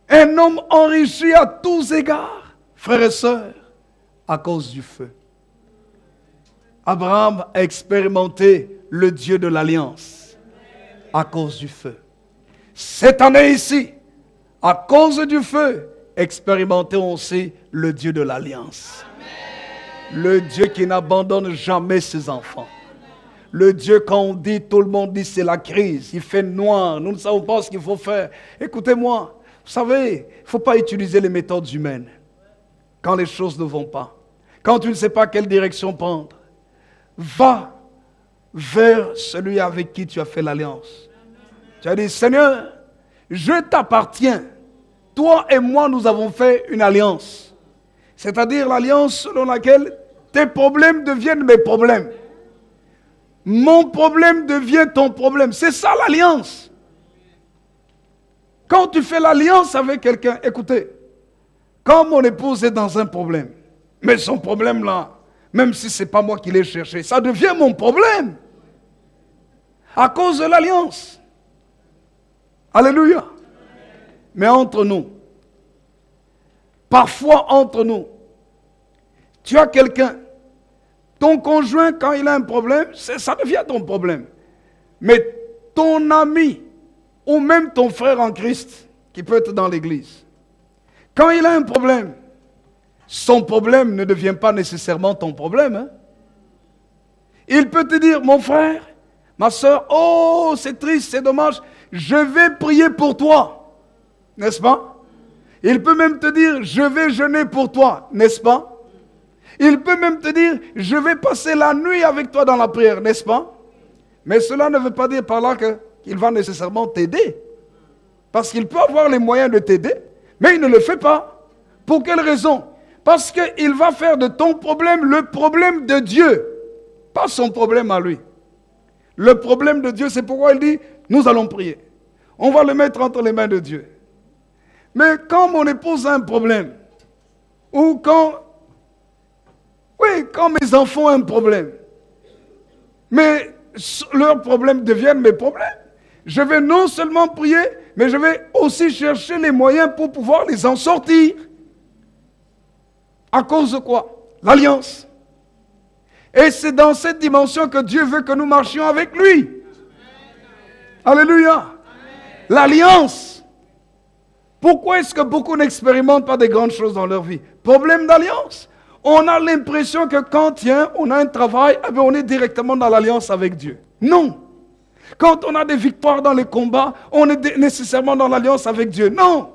Speaker 1: un homme enrichi à tous égards, frères et sœurs, à cause du feu. Abraham a expérimenté le Dieu de l'alliance à cause du feu. Cette année ici, à cause du feu, expérimentons aussi le Dieu de l'alliance. Le Dieu qui n'abandonne jamais ses enfants. Le Dieu, quand on dit, tout le monde dit c'est la crise, il fait noir, nous ne savons pas ce qu'il faut faire. Écoutez-moi, vous savez, il ne faut pas utiliser les méthodes humaines quand les choses ne vont pas. Quand tu ne sais pas quelle direction prendre, va vers celui avec qui tu as fait l'alliance. Tu as dit, Seigneur, je t'appartiens. Toi et moi, nous avons fait une alliance. C'est-à-dire l'alliance selon laquelle tes problèmes deviennent mes problèmes. Mon problème devient ton problème. C'est ça l'alliance. Quand tu fais l'alliance avec quelqu'un, écoutez, quand mon épouse est dans un problème, mais son problème là, même si ce n'est pas moi qui l'ai cherché, ça devient mon problème. À cause de l'alliance. Alléluia. Mais entre nous, parfois entre nous, tu as quelqu'un, ton conjoint, quand il a un problème, ça devient ton problème. Mais ton ami, ou même ton frère en Christ, qui peut être dans l'église, quand il a un problème, son problème ne devient pas nécessairement ton problème. Hein? Il peut te dire, mon frère, ma soeur, oh, c'est triste, c'est dommage, je vais prier pour toi. N'est-ce pas? Il peut même te dire, je vais jeûner pour toi. N'est-ce pas? Il peut même te dire, je vais passer la nuit avec toi dans la prière. N'est-ce pas? Mais cela ne veut pas dire par là qu'il va nécessairement t'aider. Parce qu'il peut avoir les moyens de t'aider, mais il ne le fait pas. Pour quelle raison? Parce qu'il va faire de ton problème le problème de Dieu, pas son problème à lui. Le problème de Dieu, c'est pourquoi il dit, nous allons prier. On va le mettre entre les mains de Dieu. Mais quand mon épouse a un problème, ou quand mes enfants ont un problème, mais leurs problèmes deviennent mes problèmes, je vais non seulement prier, mais je vais aussi chercher les moyens pour pouvoir les en sortir. À cause de quoi? L'alliance. Et c'est dans cette dimension que Dieu veut que nous marchions avec lui. Alléluia. L'alliance. Pourquoi est-ce que beaucoup n'expérimentent pas de grandes choses dans leur vie? Problème d'alliance. On a l'impression que quand on a un travail, on est directement dans l'alliance avec Dieu. Non. Quand on a des victoires dans les combats, on est nécessairement dans l'alliance avec Dieu. Non.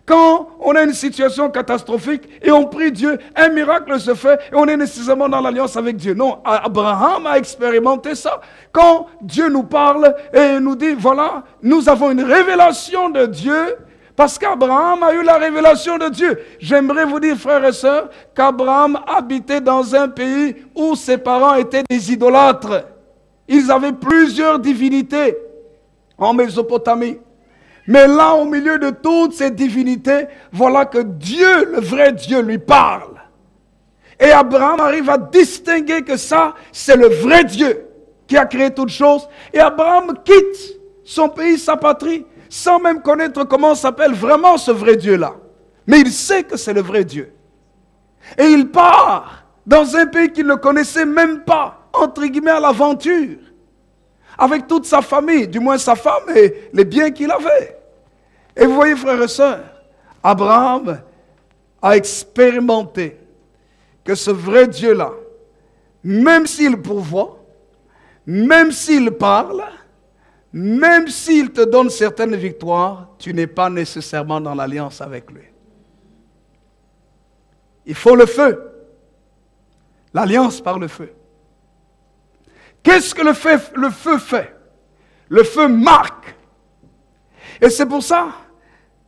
Speaker 1: Quand on a une situation catastrophique et on prie Dieu, un miracle se fait et on est nécessairement dans l'alliance avec Dieu. Non, Abraham a expérimenté ça. Quand Dieu nous parle et nous dit, voilà, nous avons une révélation de Dieu, parce qu'Abraham a eu la révélation de Dieu. J'aimerais vous dire, frères et sœurs, qu'Abraham habitait dans un pays où ses parents étaient des idolâtres. Ils avaient plusieurs divinités en Mésopotamie. Mais là, au milieu de toutes ces divinités, voilà que Dieu, le vrai Dieu, lui parle. Et Abraham arrive à distinguer que ça, c'est le vrai Dieu qui a créé toutes choses. Et Abraham quitte son pays, sa patrie, sans même connaître comment s'appelle vraiment ce vrai Dieu-là. Mais il sait que c'est le vrai Dieu. Et il part dans un pays qu'il ne connaissait même pas, entre guillemets, à l'aventure. Avec toute sa famille, du moins sa femme et les biens qu'il avait. Et vous voyez, frères et sœurs, Abraham a expérimenté que ce vrai Dieu-là, même s'il pourvoit, même s'il parle, même s'il te donne certaines victoires, tu n'es pas nécessairement dans l'alliance avec lui. Il faut le feu. L'alliance par le feu. Qu'est-ce que le feu fait? Le feu marque. Et c'est pour ça,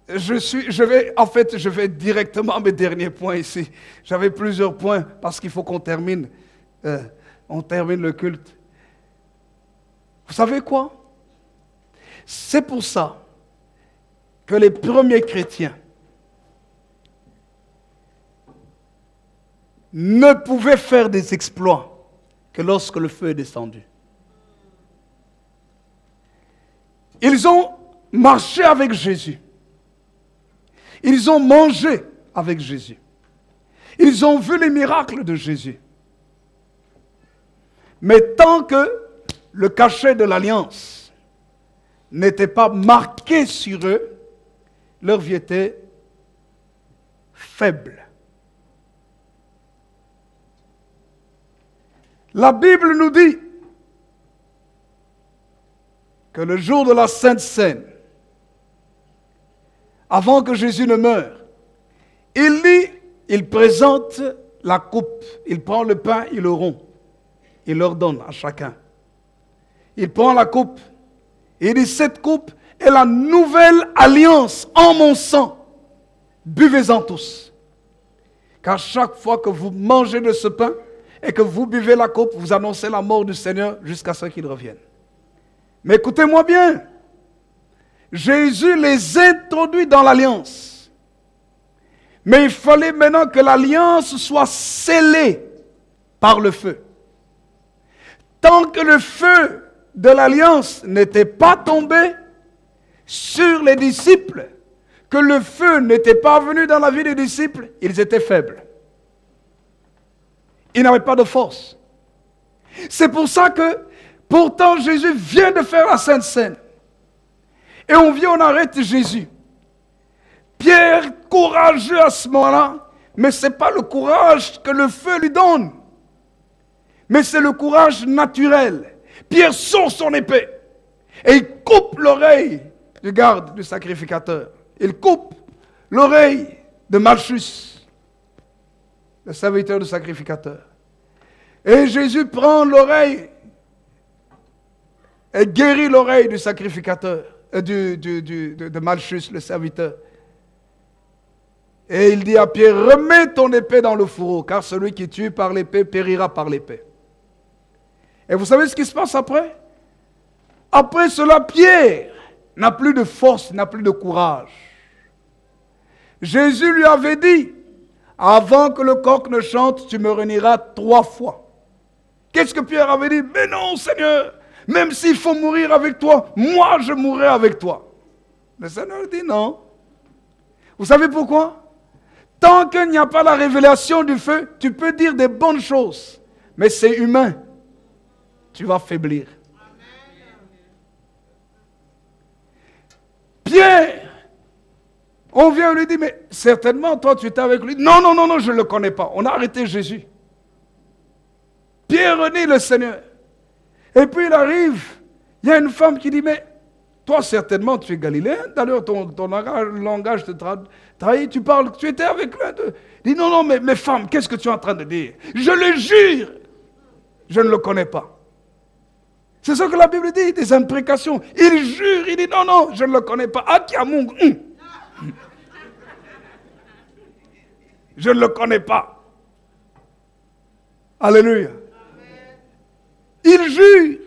Speaker 1: je vais directement à mes derniers points ici. J'avais plusieurs points parce qu'il faut qu'on termine, on termine le culte. Vous savez quoi? C'est pour ça que les premiers chrétiens ne pouvaient faire des exploits que lorsque le feu est descendu. Ils ont marché avec Jésus. Ils ont mangé avec Jésus. Ils ont vu les miracles de Jésus. Mais tant que le cachet de l'alliance n'était pas marqué sur eux, leur vie était faible. La Bible nous dit que le jour de la Sainte Seine, avant que Jésus ne meure, il présente la coupe, il prend le pain, il le rompt, il leur donne à chacun. Il prend la coupe, et il dit, cette coupe est la nouvelle alliance en mon sang, buvez-en tous. Car chaque fois que vous mangez de ce pain et que vous buvez la coupe, vous annoncez la mort du Seigneur jusqu'à ce qu'il revienne. Mais écoutez-moi bien, Jésus les introduit dans l'alliance. Mais il fallait maintenant que l'alliance soit scellée par le feu. Tant que le feu de l'alliance n'était pas tombé sur les disciples, que le feu n'était pas venu dans la vie des disciples, ils étaient faibles. Ils n'avaient pas de force. C'est pour ça que, pourtant, Jésus vient de faire la Sainte Seine. Et on vient, on arrête Jésus. Pierre, courageux à ce moment-là, mais ce n'est pas le courage que le feu lui donne. Mais c'est le courage naturel. Pierre sort son épée et il coupe l'oreille du garde, du sacrificateur. Il coupe l'oreille de Malchus, le serviteur du sacrificateur. Et Jésus prend l'oreille et guérit l'oreille du sacrificateur, de Malchus, le serviteur. Et il dit à Pierre, remets ton épée dans le fourreau, car celui qui tue par l'épée périra par l'épée. Et vous savez ce qui se passe après? Après cela, Pierre n'a plus de force, n'a plus de courage. Jésus lui avait dit, avant que le coq ne chante, tu me renieras 3 fois. Qu'est-ce que Pierre avait dit? Mais non, Seigneur, même s'il faut mourir avec toi, moi je mourrai avec toi. Le Seigneur dit non. Vous savez pourquoi? Tant qu'il n'y a pas la révélation du feu, tu peux dire des bonnes choses, mais c'est humain. Tu vas faiblir. Pierre, on vient lui dire, mais certainement, toi, tu étais avec lui. Non, non, non, non, je ne le connais pas. On a arrêté Jésus. Pierre renie le Seigneur. Et puis il arrive, il y a une femme qui dit, mais toi, certainement, tu es galiléen. D'ailleurs, ton langage te trahit. Tu parles, tu étais avec l'un d'eux. Il dit, non, non, mais femme, qu'est-ce que tu es en train de dire? Je le jure, je ne le connais pas. C'est ce que la Bible dit, des imprécations. Il jure, il dit non, non, je ne le connais pas. Akiamungu. Je ne le connais pas. Alléluia. Il jure.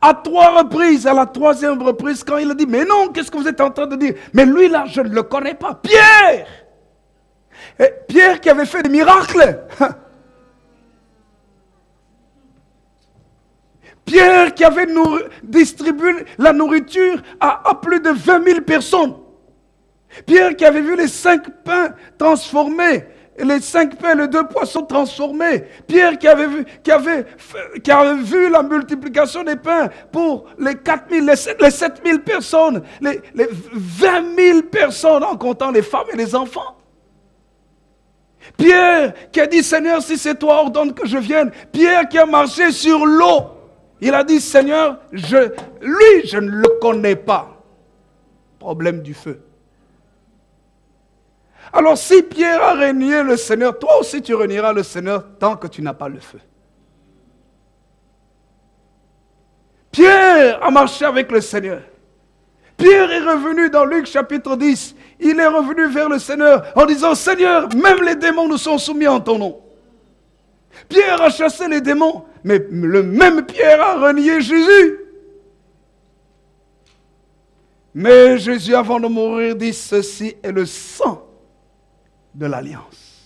Speaker 1: À 3 reprises, à la 3e reprise, quand il a dit, mais non, qu'est-ce que vous êtes en train de dire? Mais lui là, je ne le connais pas. Pierre! Et Pierre qui avait fait des miracles. Pierre qui avait distribué la nourriture à plus de 20 000 personnes. Pierre qui avait vu les 5 pains transformés, les 5 pains et les 2 poissons transformés. Pierre qui avait vu la multiplication des pains pour les 4 000, les 7 000 personnes, les 20 000 personnes en comptant les femmes et les enfants. Pierre qui a dit, Seigneur, si c'est toi, ordonne que je vienne. Pierre qui a marché sur l'eau. Il a dit, Seigneur, lui, je ne le connais pas. Problème du feu. Alors, si Pierre a renié le Seigneur, toi aussi tu renieras le Seigneur tant que tu n'as pas le feu. Pierre a marché avec le Seigneur. Pierre est revenu dans Luc chapitre 10. Il est revenu vers le Seigneur en disant, Seigneur, même les démons nous sont soumis en ton nom. Pierre a chassé les démons, mais le même Pierre a renié Jésus. Mais Jésus, avant de mourir, dit, ceci est le sang de l'alliance.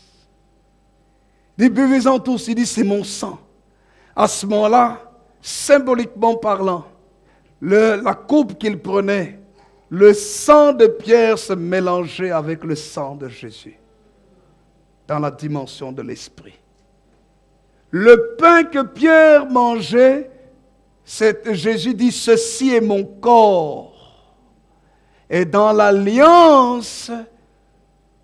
Speaker 1: Il dit, buvez-en tous. Il dit, c'est mon sang. À ce moment-là, symboliquement parlant, la coupe qu'il prenait, le sang de Pierre se mélangeait avec le sang de Jésus dans la dimension de l'esprit. Le pain que Pierre mangeait, Jésus dit, ceci est mon corps. Et dans l'alliance,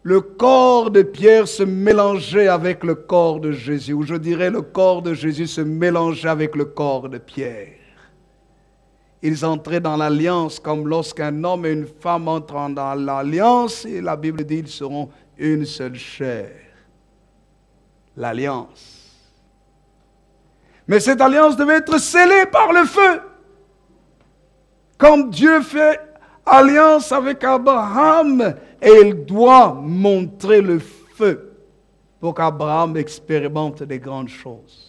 Speaker 1: le corps de Pierre se mélangeait avec le corps de Jésus. Ou je dirais, le corps de Jésus se mélangeait avec le corps de Pierre. Ils entraient dans l'alliance comme lorsqu'un homme et une femme entrent dans l'alliance. Et la Bible dit, ils seront une seule chair. L'alliance. Mais cette alliance devait être scellée par le feu. Comme Dieu fait alliance avec Abraham, et il doit montrer le feu pour qu'Abraham expérimente des grandes choses.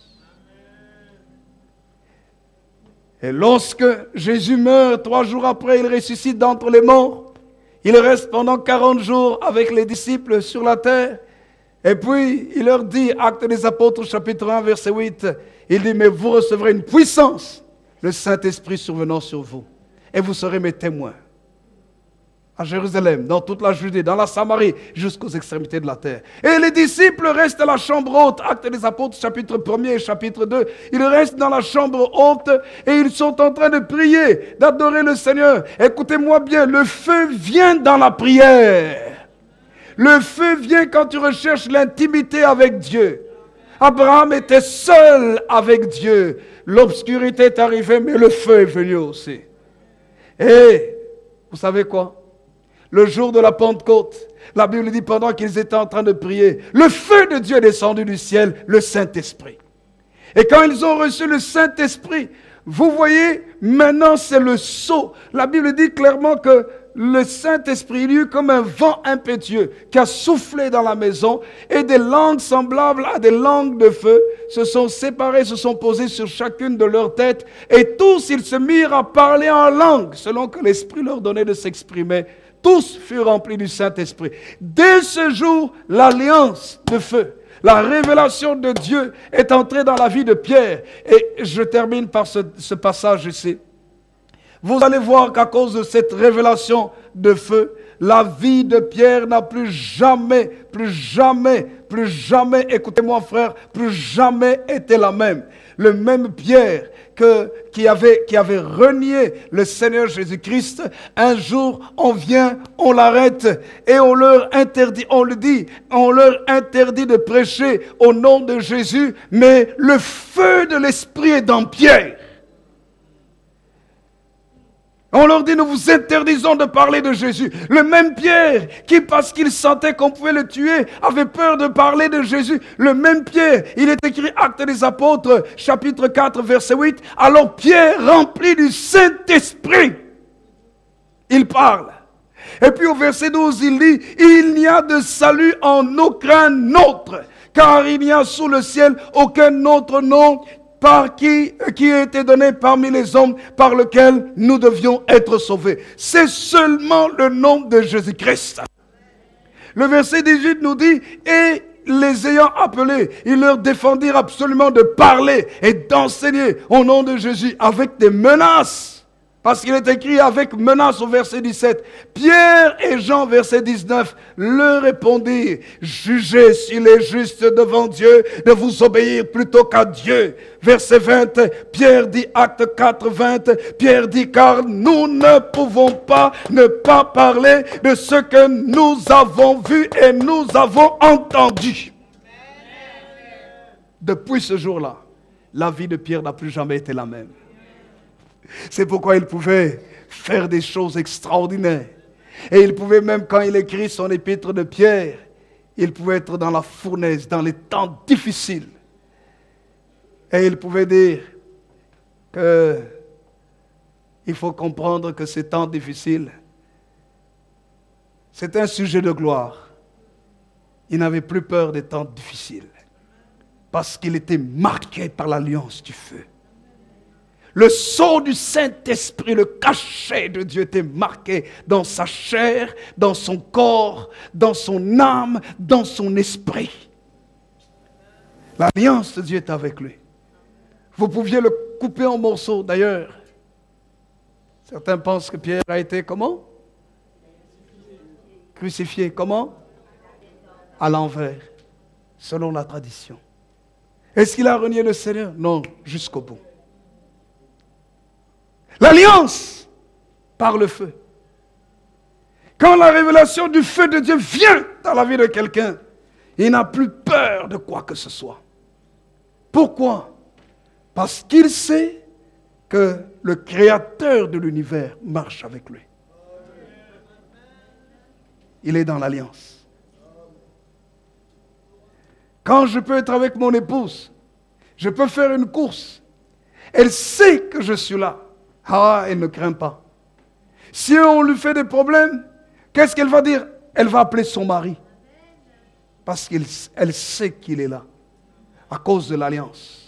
Speaker 1: Et lorsque Jésus meurt, 3 jours après, il ressuscite d'entre les morts. Il reste pendant 40 jours avec les disciples sur la terre. Et puis, il leur dit, Actes des Apôtres, chapitre 1, verset 8, il dit, mais vous recevrez une puissance, le Saint-Esprit survenant sur vous. Et vous serez mes témoins. À Jérusalem, dans toute la Judée, dans la Samarie, jusqu'aux extrémités de la terre. Et les disciples restent à la chambre haute. Actes des Apôtres, chapitre 1er et chapitre 2. Ils restent dans la chambre haute et ils sont en train de prier, d'adorer le Seigneur. Écoutez-moi bien, le feu vient dans la prière. Le feu vient quand tu recherches l'intimité avec Dieu. Abraham était seul avec Dieu. L'obscurité est arrivée, mais le feu est venu aussi. Et vous savez quoi? Le jour de la Pentecôte, la Bible dit pendant qu'ils étaient en train de prier, le feu de Dieu est descendu du ciel, le Saint-Esprit. Et quand ils ont reçu le Saint-Esprit, vous voyez, maintenant c'est le sceau. La Bible dit clairement que le Saint-Esprit, il y a eu comme un vent impétueux qui a soufflé dans la maison et des langues semblables à des langues de feu se sont séparées, se sont posées sur chacune de leurs têtes et tous ils se mirent à parler en langue selon que l'Esprit leur donnait de s'exprimer. Tous furent remplis du Saint-Esprit. Dès ce jour, l'alliance de feu, la révélation de Dieu est entrée dans la vie de Pierre. Et je termine par ce passage ici. Vous allez voir qu'à cause de cette révélation de feu, la vie de Pierre n'a plus jamais, écoutez-moi frère, plus jamais été la même. Le même Pierre qui avait renié le Seigneur Jésus-Christ, un jour on vient, on l'arrête et on leur interdit de prêcher au nom de Jésus, mais le feu de l'Esprit est dans Pierre. On leur dit, nous vous interdisons de parler de Jésus. Le même Pierre, qui parce qu'il sentait qu'on pouvait le tuer, avait peur de parler de Jésus. Le même Pierre, il est écrit Actes des Apôtres, chapitre 4, verset 8. Alors Pierre, rempli du Saint-Esprit, il parle. Et puis au verset 12, il dit, il n'y a de salut en aucun autre, car il n'y a sous le ciel aucun autre nom qui a été donné parmi les hommes par lequel nous devions être sauvés. C'est seulement le nom de Jésus-Christ. Le verset 18 nous dit, et les ayant appelés, ils leur défendirent absolument de parler et d'enseigner au nom de Jésus avec des menaces. Parce qu'il est écrit avec menace au verset 17. Pierre et Jean, verset 19, leur répondirent, jugez s'il est juste devant Dieu de vous obéir plutôt qu'à Dieu. Verset 20, Pierre dit, acte 4, 20, Pierre dit, car nous ne pouvons pas ne pas parler de ce que nous avons vu et nous avons entendu. Depuis ce jour-là, la vie de Pierre n'a plus jamais été la même. C'est pourquoi il pouvait faire des choses extraordinaires. Et il pouvait même, quand il écrit son épître de Pierre, il pouvait être dans la fournaise, dans les temps difficiles. Et il pouvait dire que il faut comprendre que ces temps difficiles, c'est un sujet de gloire. Il n'avait plus peur des temps difficiles parce qu'il était marqué par l'alliance du feu. Le sceau du Saint-Esprit, le cachet de Dieu était marqué dans sa chair, dans son corps, dans son âme, dans son esprit. L'alliance de Dieu est avec lui. Vous pouviez le couper en morceaux. D'ailleurs, certains pensent que Pierre a été comment? Crucifié. Comment? À l'envers, selon la tradition. Est-ce qu'il a renié le Seigneur? Non, jusqu'au bout. L'alliance par le feu. Quand la révélation du feu de Dieu vient dans la vie de quelqu'un, il n'a plus peur de quoi que ce soit. Pourquoi? Parce qu'il sait que le Créateur de l'univers marche avec lui. Il est dans l'alliance. Quand je peux être avec mon épouse, je peux faire une course. Elle sait que je suis là. Ah, elle ne craint pas. Si on lui fait des problèmes, qu'est-ce qu'elle va dire? Elle va appeler son mari. Parce qu'elle sait qu'il est là. À cause de l'alliance.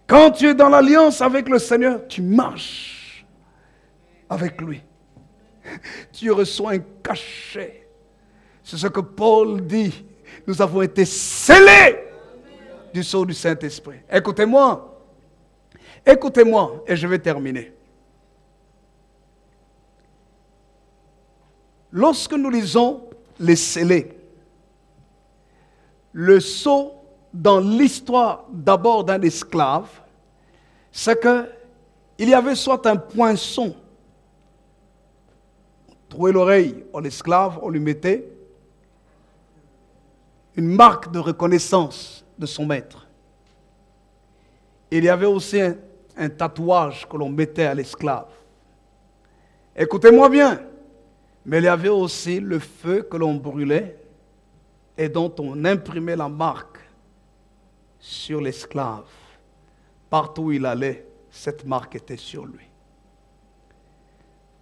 Speaker 1: Quand tu es dans l'alliance avec le Seigneur, tu marches avec lui. Tu reçois un cachet. C'est ce que Paul dit. Nous avons été scellés du sceau du Saint-Esprit. Écoutez-moi. Écoutez-moi et je vais terminer. Lorsque nous lisons les scellés, le sceau dans l'histoire d'abord d'un esclave, c'est qu'il y avait soit un poinçon, on trouait l'oreille à l'esclave, on lui mettait une marque de reconnaissance de son maître. Il y avait aussi un tatouage que l'on mettait à l'esclave. Écoutez-moi bien, mais il y avait aussi le feu que l'on brûlait et dont on imprimait la marque sur l'esclave. Partout où il allait, cette marque était sur lui.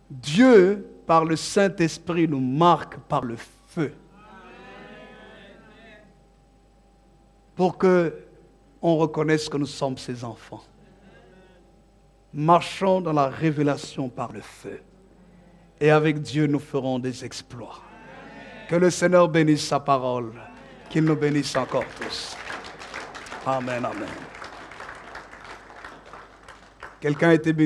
Speaker 1: Dieu, par le Saint-Esprit, nous marque par le feu. Pour qu'on reconnaisse que nous sommes ses enfants. Marchons dans la révélation par le feu. Et avec Dieu, nous ferons des exploits. Que le Seigneur bénisse sa parole. Qu'il nous bénisse encore tous. Amen, amen. Quelqu'un a été béni.